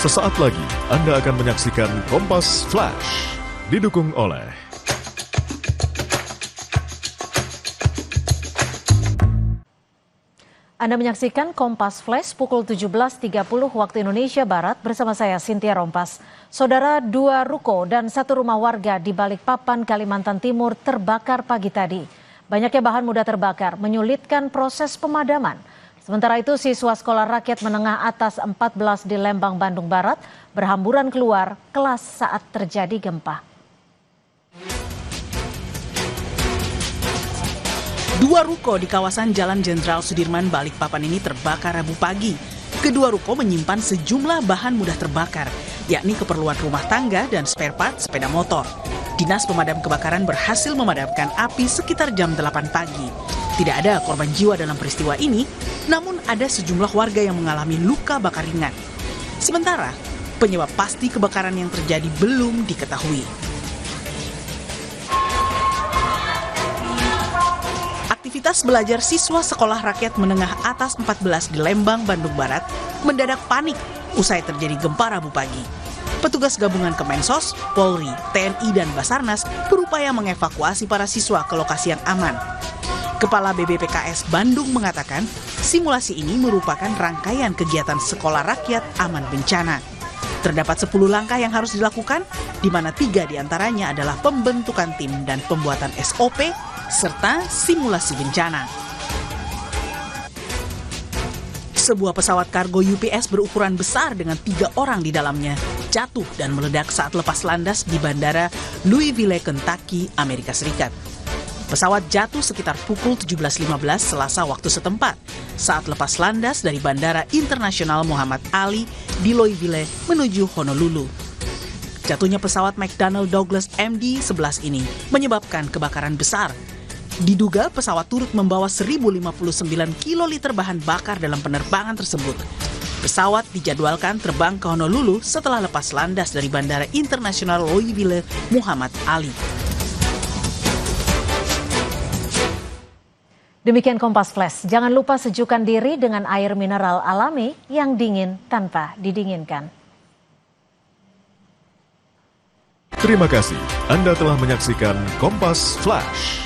Sesaat lagi Anda akan menyaksikan Kompas Flash, didukung oleh Anda menyaksikan Kompas Flash pukul 17.30 waktu Indonesia Barat bersama saya Cynthia Rompas. Saudara, 2 ruko dan 1 rumah warga di Balikpapan, Kalimantan Timur terbakar pagi tadi. Banyaknya bahan mudah terbakar menyulitkan proses pemadaman. Sementara itu siswa sekolah rakyat menengah atas 14 di Lembang, Bandung Barat berhamburan keluar kelas saat terjadi gempa. 2 ruko di kawasan Jalan Jenderal Sudirman, Balikpapan ini terbakar Rabu pagi. Kedua ruko menyimpan sejumlah bahan mudah terbakar, yakni keperluan rumah tangga dan spare part sepeda motor. Dinas Pemadam Kebakaran berhasil memadamkan api sekitar jam 8 pagi. Tidak ada korban jiwa dalam peristiwa ini, namun ada sejumlah warga yang mengalami luka bakar ringan. Sementara, penyebab pasti kebakaran yang terjadi belum diketahui. Aktivitas belajar siswa sekolah rakyat menengah atas 14 di Lembang, Bandung Barat mendadak panik usai terjadi gempa Rabu pagi. Petugas gabungan Kemensos, Polri, TNI, dan Basarnas berupaya mengevakuasi para siswa ke lokasi yang aman. Kepala BBPKS Bandung mengatakan, simulasi ini merupakan rangkaian kegiatan sekolah rakyat aman bencana. Terdapat 10 langkah yang harus dilakukan, di mana 3 diantaranya adalah pembentukan tim dan pembuatan SOP, serta simulasi bencana. Sebuah pesawat kargo UPS berukuran besar dengan 3 orang di dalamnya jatuh dan meledak saat lepas landas di Bandara Louisville, Kentucky, Amerika Serikat. Pesawat jatuh sekitar pukul 17.15 Selasa waktu setempat saat lepas landas dari Bandara Internasional Muhammad Ali di Louisville menuju Honolulu. Jatuhnya pesawat McDonnell Douglas MD-11 ini menyebabkan kebakaran besar. Diduga pesawat turut membawa 1.059 kiloliter bahan bakar dalam penerbangan tersebut. Pesawat dijadwalkan terbang ke Honolulu setelah lepas landas dari Bandara Internasional Louisville Muhammad Ali. Demikian Kompas Flash. Jangan lupa sejukkan diri dengan air mineral alami yang dingin tanpa didinginkan. Terima kasih Anda telah menyaksikan Kompas Flash.